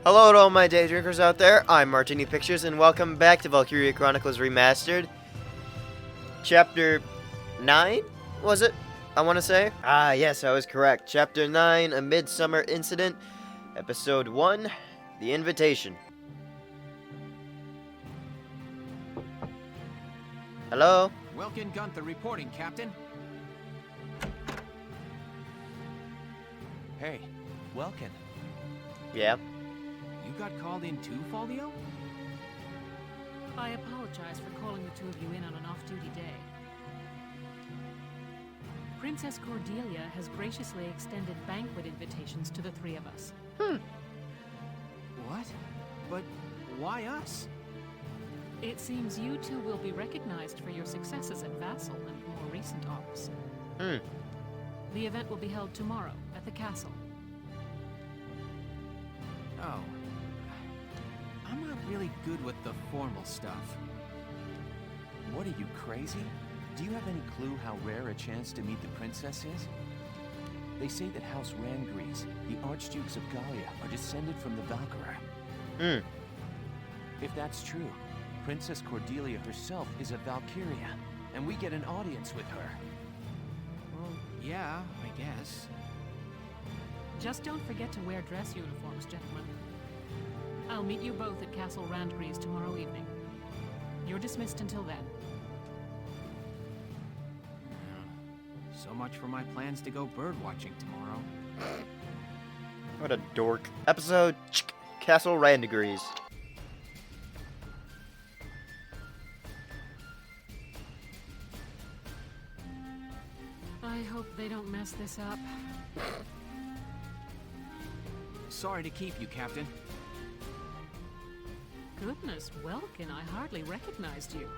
Hello to all my day drinkers out there, I'm MartiniPictures, and welcome back to Valkyria Chronicles Remastered. Chapter 9, was it? I want to say? Ah, yes, I was correct. Chapter 9, A Midsummer Incident. Episode 1, The Invitation. Hello? Welkin Gunther reporting, Captain. Hey, Welkin. Yeah? You got called in too, Faldio? I apologize for calling the two of you in on an off-duty day. Princess Cordelia has graciously extended banquet invitations to the three of us. What? But why us? It seems you two will be recognized for your successes at Vassal and more recent ops. The event will be held tomorrow at the castle. Oh. I'm not really good with the formal stuff. What are you, crazy? Do you have any clue how rare a chance to meet the princess is? They say that House Rangries, the Archdukes of Gallia, are descended from the Valkyria. If that's true, Princess Cordelia herself is a Valkyria, and we get an audience with her. Well, yeah, I guess. Just don't forget to wear dress uniforms, gentlemen. I'll meet you both at Castle Randgreaves tomorrow evening. You're dismissed until then. So much for my plans to go bird-watching tomorrow. What a dork. Episode Castle Randgreaves. I hope they don't mess this up. Sorry to keep you, Captain. Goodness, Welkin, I hardly recognized you.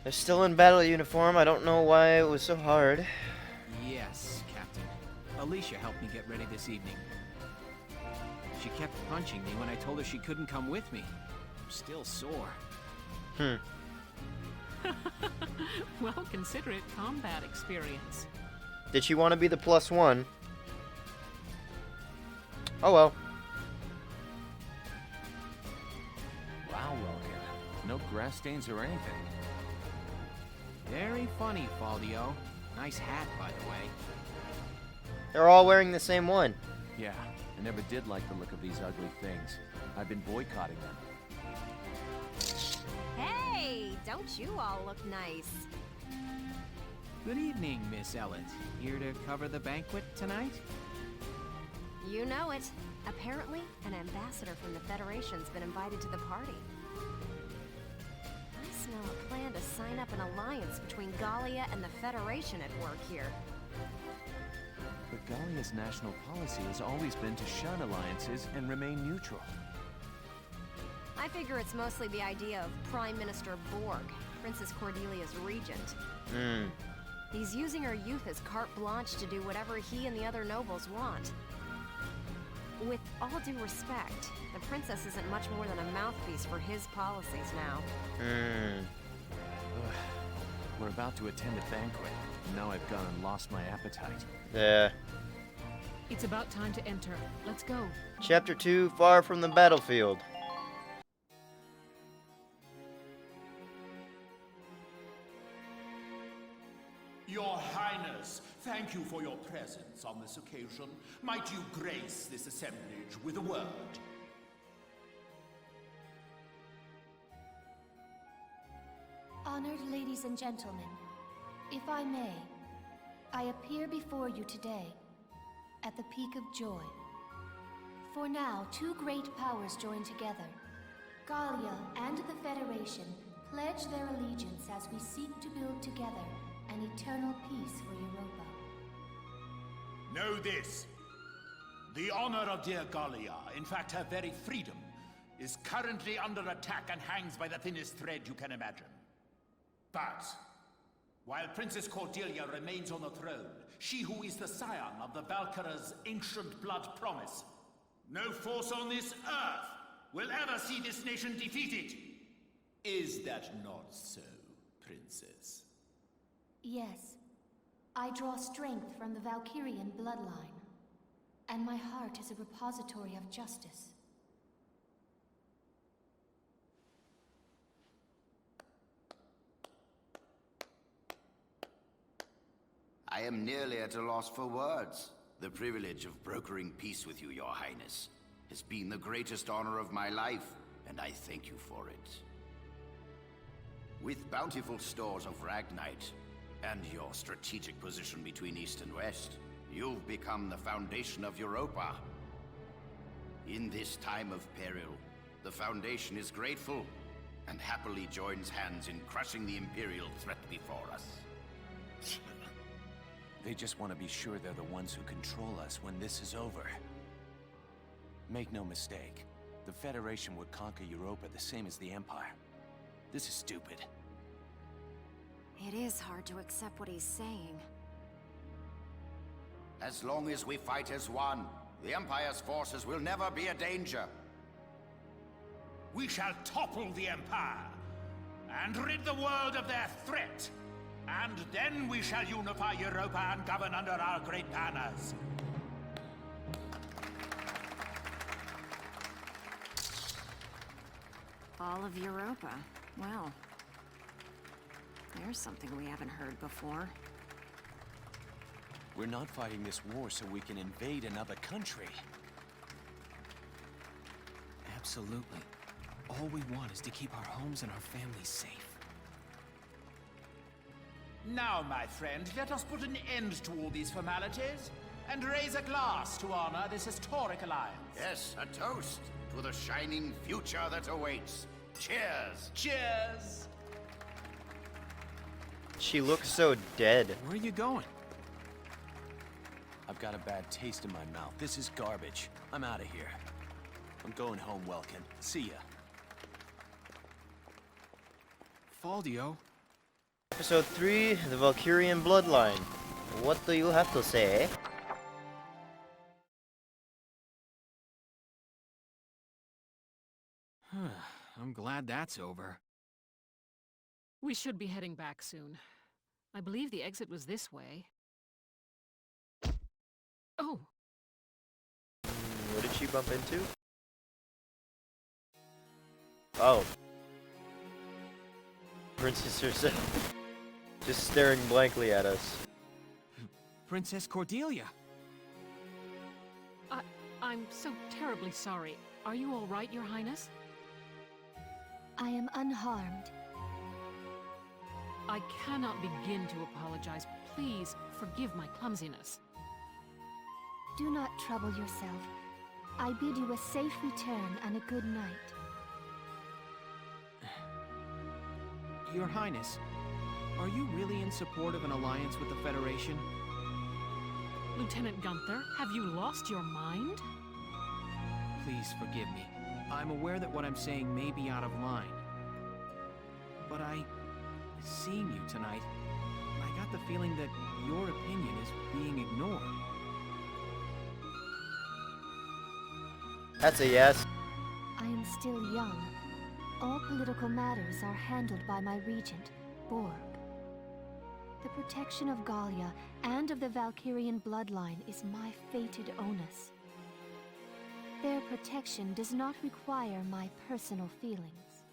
They're still in battle uniform. I don't know why it was so hard. Yes, Captain. Alicia helped me get ready this evening. She kept punching me when I told her she couldn't come with me. I'm still sore. Well, consider it combat experience. Did she want to be the +1? Oh well. Wow, Welkin. No grass stains or anything. Very funny, Faldio. Nice hat, by the way. They're all wearing the same one. Yeah, I never did like the look of these ugly things. I've been boycotting them. Hey, don't you all look nice? Good evening, Miss Ellett. Here to cover the banquet tonight? You know it. Apparently, an ambassador from the Federation's been invited to the party. I smell a plan to sign up an alliance between Gallia and the Federation at work here. But Gallia's national policy has always been to shun alliances and remain neutral. I figure it's mostly the idea of Prime Minister Borg, Princess Cordelia's regent. He's using her youth as carte blanche to do whatever he and the other nobles want. With all due respect, the princess isn't much more than a mouthpiece for his policies now. We're about to attend a banquet, and now I've gone and lost my appetite. Yeah. It's about time to enter. Let's go. Chapter 2, Far from the Battlefield. Your Highness, thank you for your presence on this occasion. Might you grace this assemblage with a word? Honored ladies and gentlemen, if I may, I appear before you today at the peak of joy. For now, two great powers join together. Gallia and the Federation pledge their allegiance as we seek to build together an eternal peace for Europa. Know this. The honor of dear Gallia, in fact her very freedom, is currently under attack and hangs by the thinnest thread you can imagine. But, while Princess Cordelia remains on the throne, she who is the scion of the Valkyria's ancient blood promise, no force on this earth will ever see this nation defeated. Is that not so, Princess? Yes. I draw strength from the Valkyrian bloodline. and my heart is a repository of justice. I am nearly at a loss for words. The privilege of brokering peace with you, Your Highness, has been the greatest honor of my life, and I thank you for it. With bountiful stores of Ragnite, and your strategic position between East and West, you've become the foundation of Europa. In this time of peril, the Foundation is grateful, and happily joins hands in crushing the Imperial threat before us. They just want to be sure they're the ones who control us when this is over. Make no mistake, the Federation would conquer Europa the same as the Empire. This is stupid. It is hard to accept what he's saying. As long as we fight as one, the Empire's forces will never be a danger. We shall topple the Empire and rid the world of their threat. And then we shall unify Europa and govern under our great banners. All of Europa. Well, there's something we haven't heard before. We're not fighting this war so we can invade another country. Absolutely. All we want is to keep our homes and our families safe. Now, my friend, let us put an end to all these formalities and raise a glass to honor this historic alliance. Yes, a toast to the shining future that awaits. Cheers! Cheers! She looks so dead. Where are you going? I've got a bad taste in my mouth. This is garbage. I'm out of here. I'm going home, Welkin. See ya. Faldio? Episode 3, The Valkyrian Bloodline. What do you have to say? I'm glad that's over. We should be heading back soon. I believe the exit was this way. Oh! What did she bump into? Oh. Princess herself. Just staring blankly at us. Princess Cordelia! I'm so terribly sorry. Are you all right, Your Highness? I am unharmed. I cannot begin to apologize. Please forgive my clumsiness. Do not trouble yourself. I bid you a safe return and a good night. Your Highness, are you really in support of an alliance with the Federation? Lieutenant Gunther, have you lost your mind? Please forgive me. I'm aware that what I'm saying may be out of line. But seeing you tonight, I got the feeling that your opinion is being ignored. That's a yes. I am still young. All political matters are handled by my regent, Borg. The protection of Gallia and of the Valkyrian bloodline is my fated onus. Their protection does not require my personal feelings.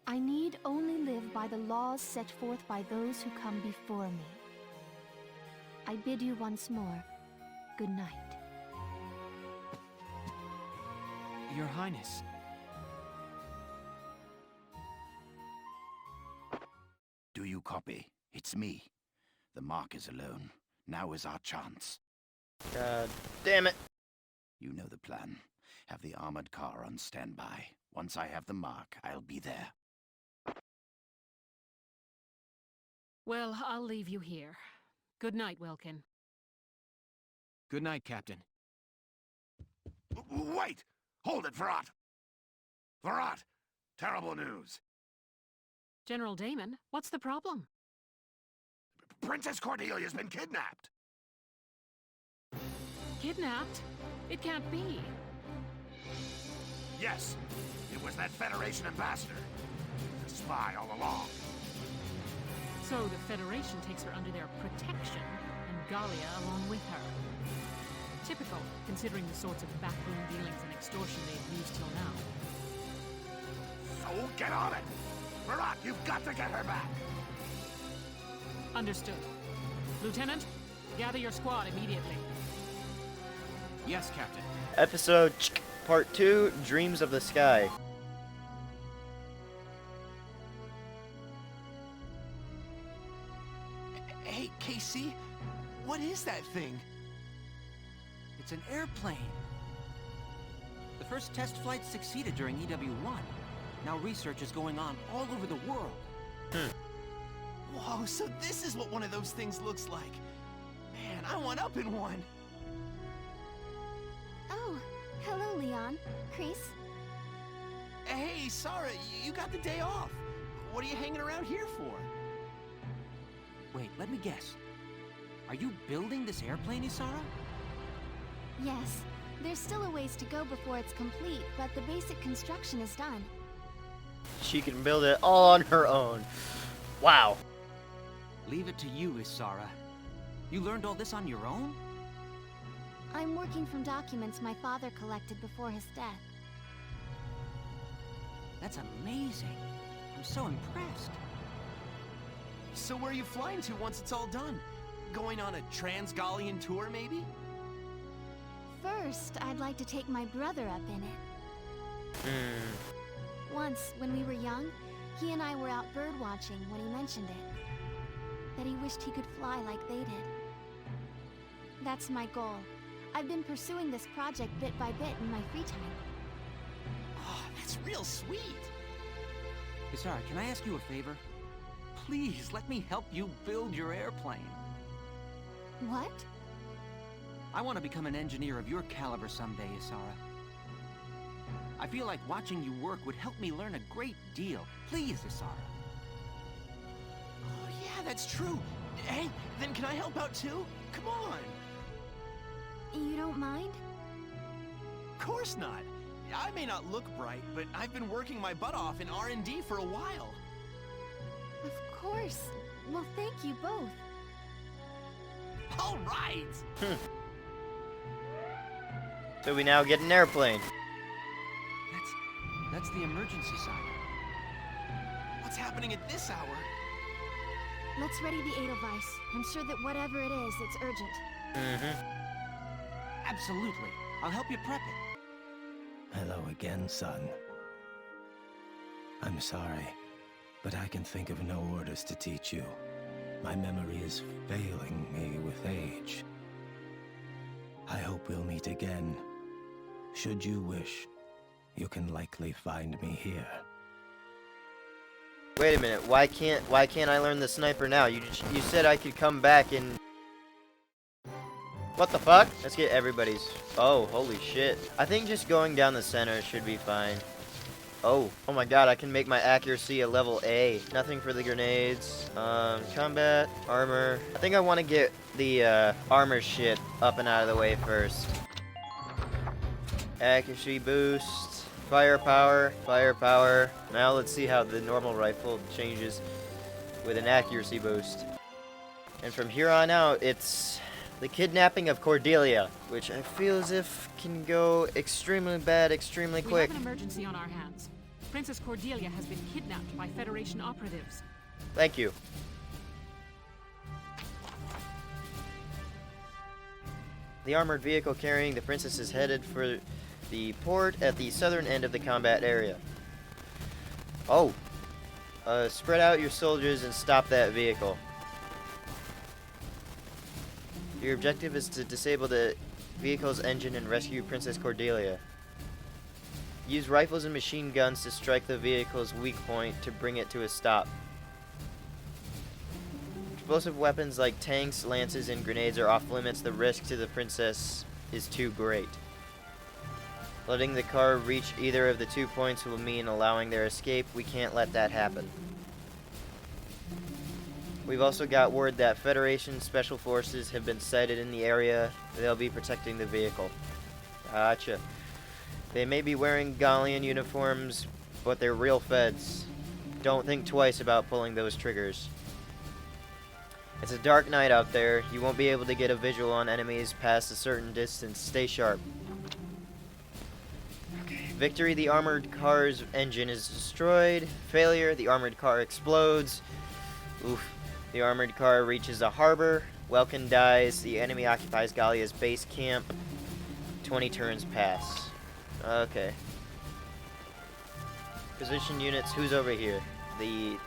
I need only live by the laws set forth by those who come before me. I bid you once more, good night. Your Highness. Do you copy? It's me. The Mark is alone. Now is our chance. God damn it. You know the plan. Have the armored car on standby. Once I have the Mark, I'll be there. Well, I'll leave you here. Good night, Welkin. Good night, Captain. Wait! Hold it, Virat! Virat! Terrible news! General Damon, what's the problem? Princess Cordelia's been kidnapped! Kidnapped? It can't be. Yes! It was that Federation ambassador. The spy all along. So the Federation takes her under their protection, and Gallia along with her. Typical, considering the sorts of backroom dealings and extortion they've used till now. So get on it! Marat, you've got to get her back! Understood. Lieutenant, gather your squad immediately. Yes, Captain. Episode Part 2, Dreams of the Sky. Hey, KC, what is that thing? It's an airplane. The first test flight succeeded during EW1. Now research is going on all over the world. Whoa, so this is what one of those things looks like. Man, I want up in one. Oh, hello, Leon. Chris. Hey, Sarah, you got the day off. What are you hanging around here for? Wait, let me guess. Are you building this airplane, Isara? Yes, there's still a ways to go before it's complete, but the basic construction is done. She can build it all on her own. Wow. Leave it to you, Isara. You learned all this on your own? I'm working from documents my father collected before his death. That's amazing. I'm so impressed. So where are you flying to once it's all done? Going on a Trans-Gallian tour, maybe? First, I'd like to take my brother up in it. Once, when we were young, he and I were out bird watching when he mentioned it. That he wished he could fly like they did. That's my goal. I've been pursuing this project bit by bit in my free time. Oh, that's real sweet. Isara, can I ask you a favor? Please, let me help you build your airplane. What? I want to become an engineer of your caliber someday, Isara. I feel like watching you work would help me learn a great deal. Please, Isara. Oh, yeah, that's true. Hey, then can I help out too? Come on. You don't mind? Of course not. I may not look bright, but I've been working my butt off in R&D for a while. Of course. Well, thank you both. All right. So we now get an airplane. That's the emergency sign. What's happening at this hour? Let's ready the Edelweiss. I'm sure that whatever it is, it's urgent. Absolutely. I'll help you prep it. Hello again, son. I'm sorry, but I can think of no orders to teach you. My memory is failing me with age. I hope we'll meet again. Should you wish, you can likely find me here. Wait a minute. Why can't I learn the sniper now? You said I could come back and... What the fuck? Let's get everybody's... Oh, holy shit. I think just going down the center should be fine. Oh my god, I can make my accuracy a level A. Nothing for the grenades. Combat, armor. I think I want to get the armor shit up and out of the way first. Accuracy boost. Firepower. Now let's see how the normal rifle changes with an accuracy boost. And from here on out, it's the kidnapping of Cordelia, which I feel as if can go extremely bad, extremely quick. We have an emergency on our hands. Princess Cordelia has been kidnapped by Federation operatives. Thank you. The armored vehicle carrying the princess is headed for the port at the southern end of the combat area. Oh. Spread out your soldiers and stop that vehicle. Your objective is to disable the vehicle's engine and rescue Princess Cordelia. Use rifles and machine guns to strike the vehicle's weak point to bring it to a stop. Explosive weapons like tanks, lances, and grenades are off limits. The risk to the princess is too great. Letting the car reach either of the 2 points will mean allowing their escape. We can't let that happen. We've also got word that Federation Special Forces have been sighted in the area. They'll be protecting the vehicle. Gotcha. They may be wearing Gallian uniforms, but they're real feds. Don't think twice about pulling those triggers. It's a dark night out there. You won't be able to get a visual on enemies past a certain distance. Stay sharp. Okay. Victory, the armored car's engine is destroyed. Failure, the armored car explodes. Oof. The armored car reaches a harbor. Welkin dies. The enemy occupies Gallia's base camp. 20 turns pass. Okay. Position units. Who's over here? The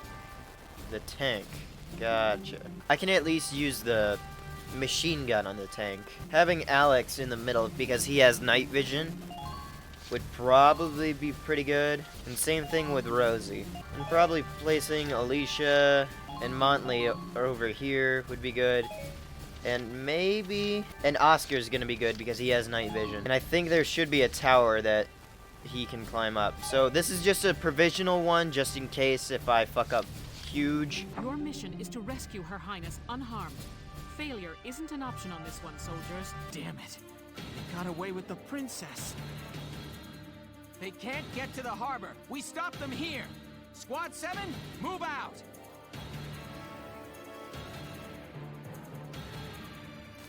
tank. Gotcha. I can at least use the machine gun on the tank. Having Alex in the middle because he has night vision would probably be pretty good. And same thing with Rosie. And probably placing Alicia and Montley over here would be good. And maybe... And Oscar's gonna be good because he has night vision. And I think there should be a tower that he can climb up. So this is just a provisional one, just in case if I fuck up huge. Your mission is to rescue Her Highness unharmed. Failure isn't an option on this one, soldiers. Damn it. They got away with the princess. They can't get to the harbor. We stopped them here. Squad 7, move out.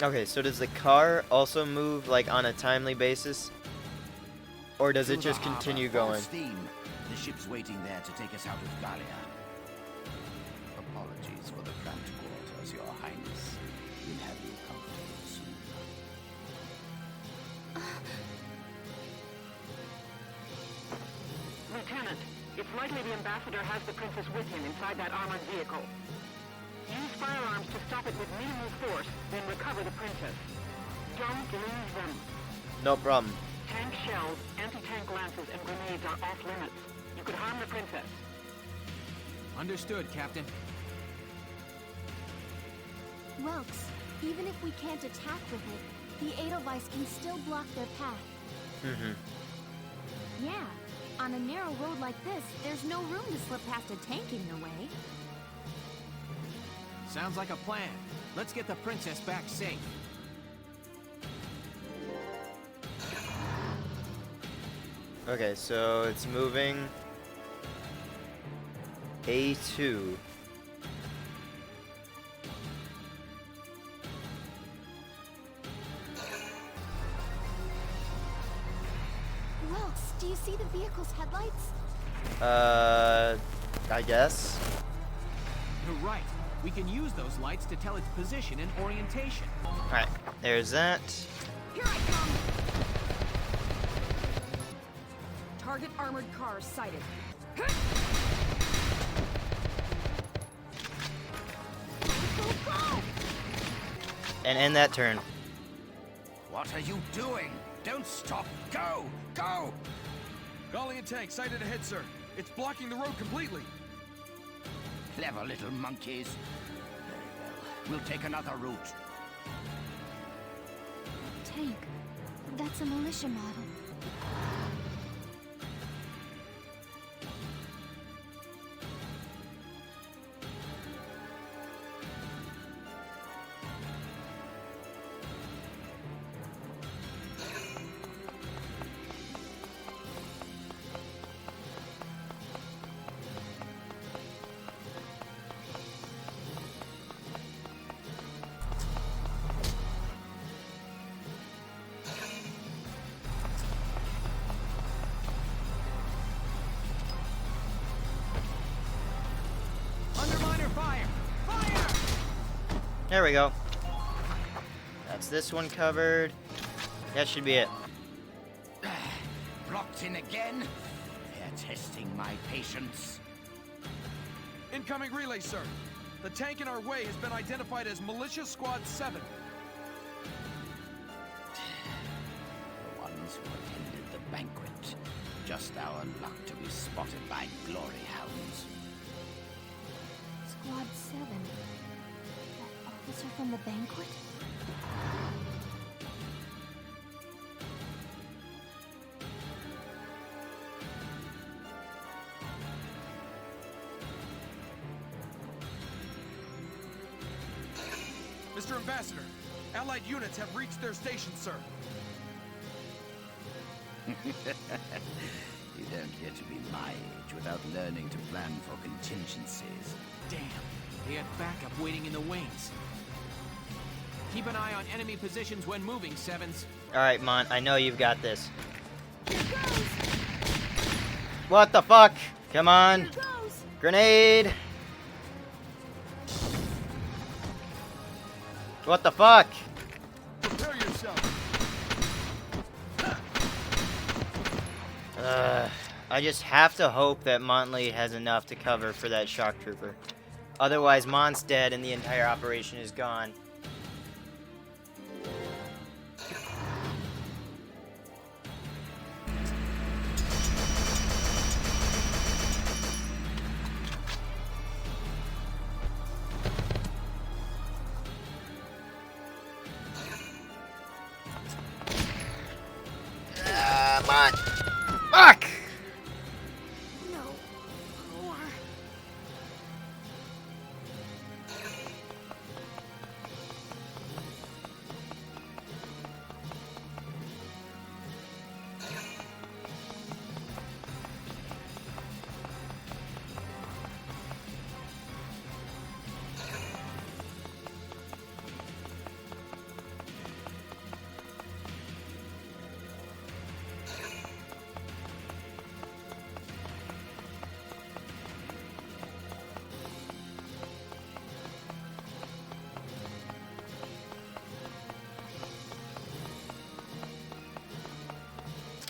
Okay, so does the car also move like on a timely basis? Or does it just continue going? Steam. The ship's waiting there to take us out of Gallia. Apologies for the cramped quarters, Your Highness. We'll have you comfortable soon. Lieutenant, it's likely the ambassador has the princess with him inside that armored vehicle. Use firearms to stop it with minimal force, then recover the princess. Don't lose them. No problem. Tank shells, anti-tank lances, and grenades are off limits. You could harm the princess. Understood, Captain. Welks, even if we can't attack with it, the Edelweiss can still block their path. Yeah, on a narrow road like this, there's no room to slip past a tank in your way. Sounds like a plan. Let's get the princess back safe. Okay, so it's moving. A2. Welks, do you see the vehicle's headlights? I guess. You're right. We can use those lights to tell its position and orientation. Alright, there's that. Here I come! Target armored cars sighted. Go, go! And end that turn. What are you doing? Don't stop! Go! Go! Gallian tank sighted ahead, sir. It's blocking the road completely. Clever little monkeys. Very well. We'll take another route. Tank. That's a militia model. There we go. That's this one covered. That should be it. Blocked in again? They're testing my patience. Incoming relay, sir. The tank in our way has been identified as Militia Squad 7. The ones who attended the banquet. Just our luck to be spotted by glory hounds. Squad 7. That officer from the banquet? Mr. Ambassador, Allied units have reached their station, sir. You don't get to be my age without learning to plan for contingencies. Damn, they had backup waiting in the wings. Keep an eye on enemy positions when moving, Sevens. Alright, Mont, I know you've got this. What the fuck? Come on. Grenade. What the fuck? Prepare yourself. I just have to hope that Montley has enough to cover for that shock trooper. Otherwise, Mont's dead and the entire operation is gone. Mont! Fuck!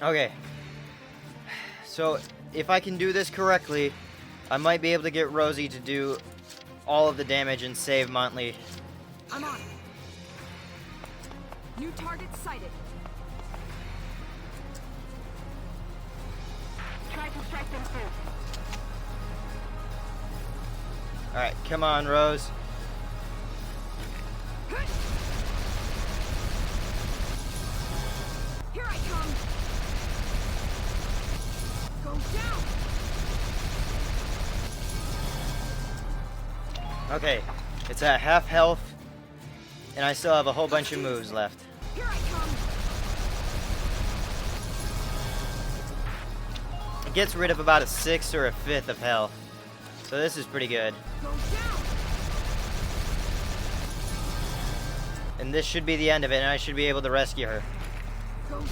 Okay. So, if I can do this correctly, I might be able to get Rosie to do all of the damage and save Montley. I'm on. New target sighted. Try to strike them first. Alright, come on, Rose. Here I come. Go down. Okay, it's at half health, and I still have a whole bunch of moves left. Here I come. It gets rid of about a sixth or a fifth of health, so this is pretty good. Go down. And this should be the end of it, and I should be able to rescue her. Go down.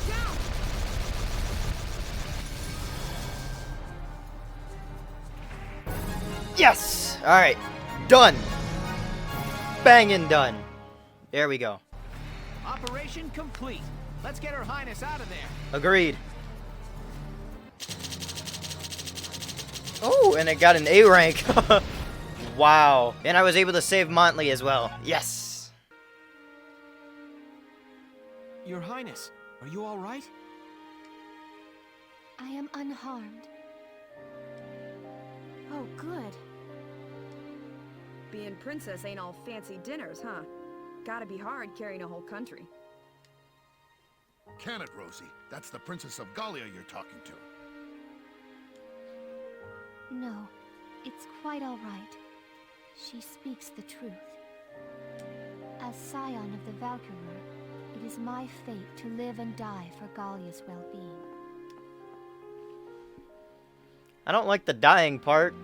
Yes! Alright, done! Bangin' done. There we go. Operation complete. Let's get Her Highness out of there. Agreed. Oh, and it got an A rank. Wow. And I was able to save Montley as well. Yes! Your Highness, are you all right? I am unharmed. Oh, good. Being princess ain't all fancy dinners, huh? Gotta be hard carrying a whole country. Can it, Rosie? That's the Princess of Gallia you're talking to. No, it's quite all right. She speaks the truth. As scion of the Valkyria, it is my fate to live and die for Gallia's well-being. I don't like the dying part.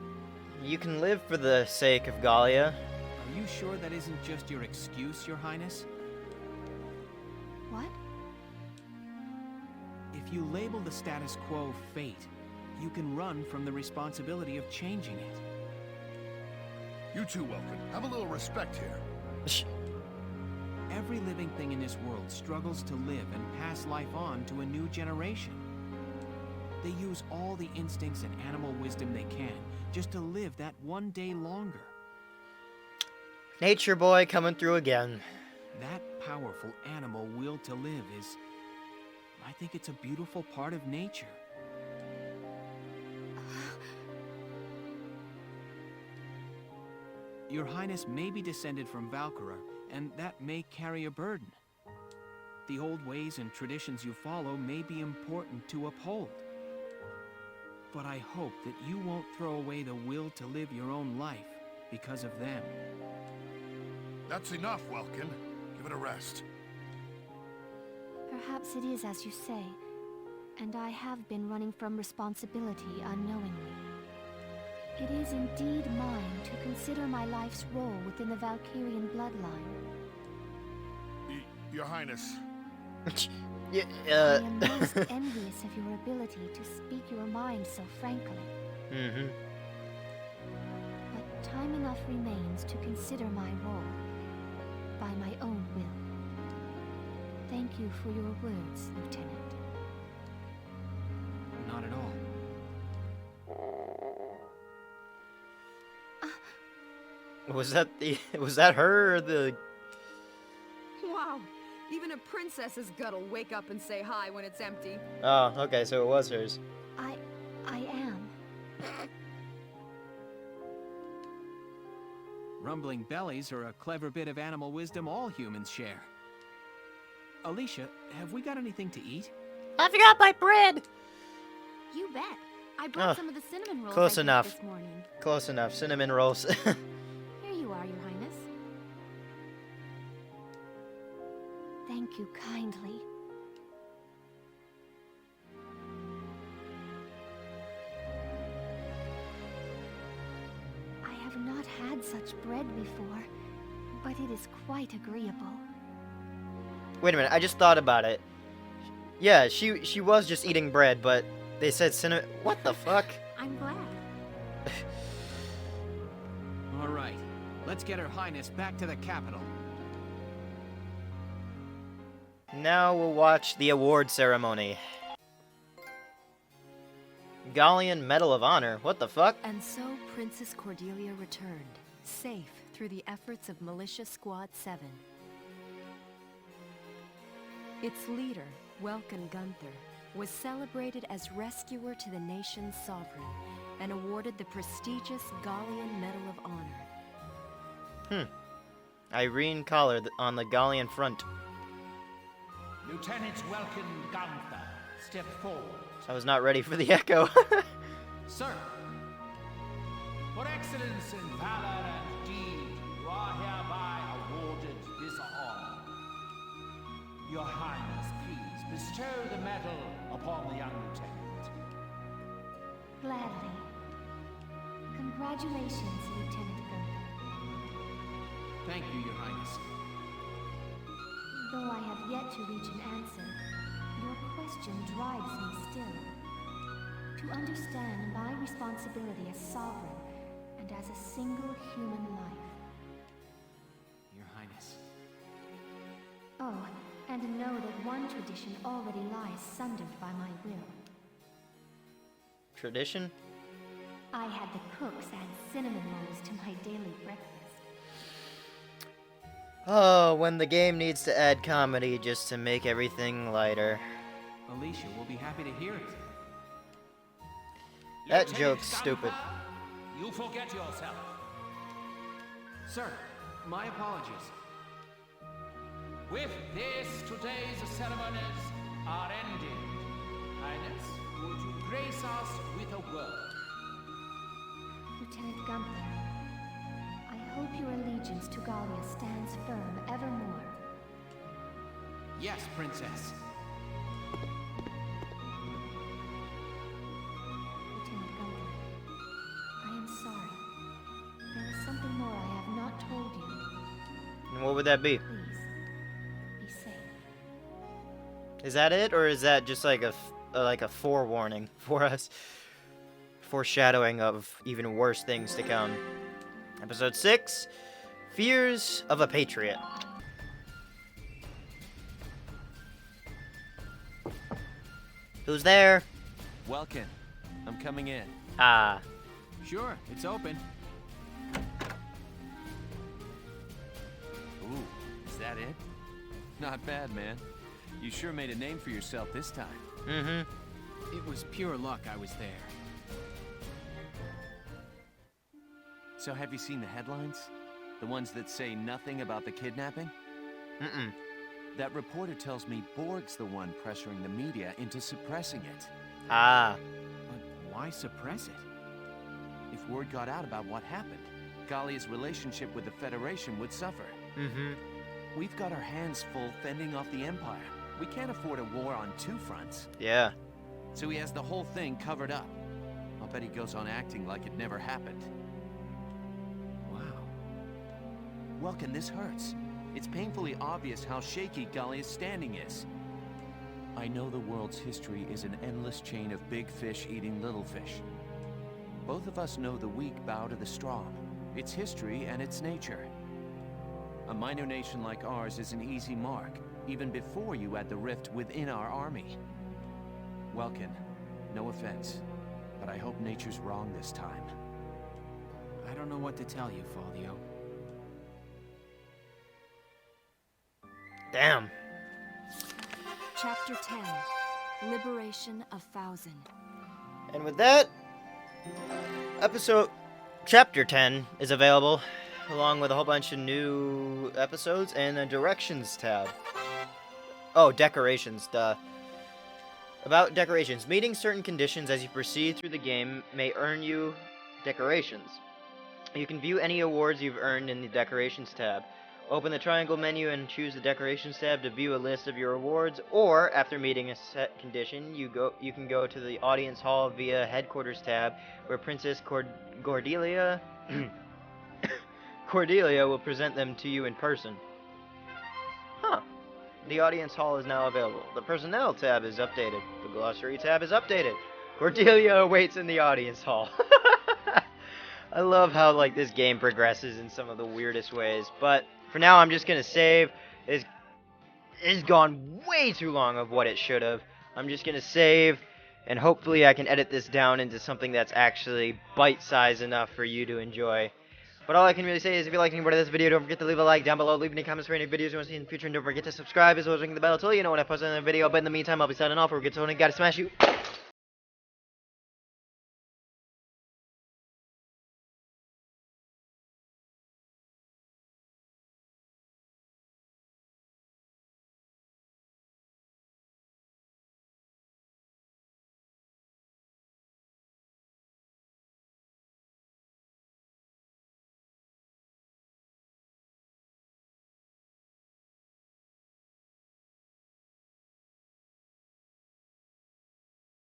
You can live for the sake of Gallia. Are you sure that isn't just your excuse, Your Highness? What? If you label the status quo fate, you can run from the responsibility of changing it. You too, Welkin. Have a little respect here. Every living thing in this world struggles to live and pass life on to a new generation. They use all the instincts and animal wisdom they can just to live that one day longer. Nature boy coming through again. That powerful animal will to live is... I think it's a beautiful part of nature. Your Highness may be descended from Valkyria, and that may carry a burden. The old ways and traditions you follow may be important to uphold. But I hope that you won't throw away the will to live your own life because of them. That's enough, Welkin. Give it a rest. Perhaps it is as you say. and I have been running from responsibility unknowingly. It is indeed mine to consider my life's role within the Valkyrian bloodline. Your Highness. I am most envious of your ability to speak your mind so frankly. But time enough remains to consider my role by my own will. Thank you for your words, Lieutenant. Not at all. Was that her or the... Wow, even a princess's gut'll wake up and say hi when it's empty. Oh, okay, so it was hers. I am. Rumbling bellies are a clever bit of animal wisdom all humans share. Alicia, have we got anything to eat? I forgot my bread! You bet. I brought some of the cinnamon rolls close I enough. baked this morning. Close enough. Cinnamon rolls. Here you are, Your Highness. Thank you kindly. I have not had such bread before, but it is quite agreeable. Wait a minute, I just thought about it. Yeah, she was just eating bread, but they said cinnamon... What the fuck? I'm glad. All right, let's get Her Highness back to the capital. Now we'll watch the award ceremony. Gallian Medal of Honor? What the fuck? And so Princess Cordelia returned, safe through the efforts of Militia Squad 7. Its leader, Welkin Gunther, was celebrated as rescuer to the nation's sovereign and awarded the prestigious Gallian Medal of Honor. Irene Collar on the Gallian front. Lieutenant Welkin Gunther, step forward. I was not ready for the echo. Sir, for excellence in valor and deed, you are hereby awarded this honor. Your Highness, please bestow the medal upon the young lieutenant. Gladly. Congratulations, Lieutenant Gunther. Thank you, Your Highness. Though I have yet to reach an answer, your question drives me still. To understand my responsibility as sovereign and as a single human life. Your Highness. Oh, and know that one tradition already lies sundered by my will. Tradition? I had the cooks add cinnamon rolls to my daily breakfast. Oh, when the game needs to add comedy just to make everything lighter. Alicia will be happy to hear it. That Lieutenant joke's stupid. Gunther, you forget yourself. Sir, my apologies. With this, today's ceremonies are ended. Highness, would you grace us with a word? Lieutenant Gunther, I hope your allegiance to Gallia stands firm evermore. Yes, Princess. Lieutenant Gunther, I am sorry. There is something more I have not told you. And what would that be? Please, be safe. Is that it, or is that just like a forewarning for us? Foreshadowing of even worse things to come. Episode 6, Fears of a Patriot. Who's there? Welkin, I'm coming in. Ah. Sure, it's open. Ooh, is that it? Not bad, man. You sure made a name for yourself this time. Mm-hmm. It was pure luck I was there. So have you seen the headlines? The ones that say nothing about the kidnapping? Mm-mm. That reporter tells me Borg's the one pressuring the media into suppressing it. Ah. But why suppress it? If word got out about what happened, Gallia's relationship with the Federation would suffer. Mm-hmm. We've got our hands full fending off the Empire. We can't afford a war on two fronts. Yeah. so he has the whole thing covered up. I'll bet he goes on acting like it never happened. Wow. Welkin, this hurts. It's painfully obvious how shaky Gallia's standing is. I know the world's history is an endless chain of big fish eating little fish. Both of us know the weak bow to the strong. It's history and it's nature. A minor nation like ours is an easy mark, even before you add the rift within our army. Welkin, no offense, but I hope nature's wrong this time. I don't know what to tell you, Faldio. Damn. Chapter 10. Liberation of Thousand. And with that, Chapter 10 is available, along with a whole bunch of new episodes and a Directions tab. Oh, decorations, duh. About decorations. Meeting certain conditions as you proceed through the game may earn you decorations. You can view any awards you've earned in the Decorations tab. Open the triangle menu and choose the Decorations tab to view a list of your awards, or after meeting a set condition, you can go to the Audience Hall via Headquarters tab, where Princess Cordelia will present them to you in person. Huh. The Audience Hall is now available. The Personnel tab is updated. The Glossary tab is updated. Cordelia awaits in the Audience Hall. I love how, like, this game progresses in some of the weirdest ways, but for now, I'm just gonna save. It's gone way too long of what it should have. I'm just gonna save, and hopefully I can edit this down into something that's actually bite-sized enough for you to enjoy. But all I can really say is if you like any part of this video, don't forget to leave a like down below, leave any comments for any videos you want to see in the future, and don't forget to subscribe as well as ring the bell to let you know when I post another video. But in the meantime, I'll be signing off. We'll get to it and gotta smash you.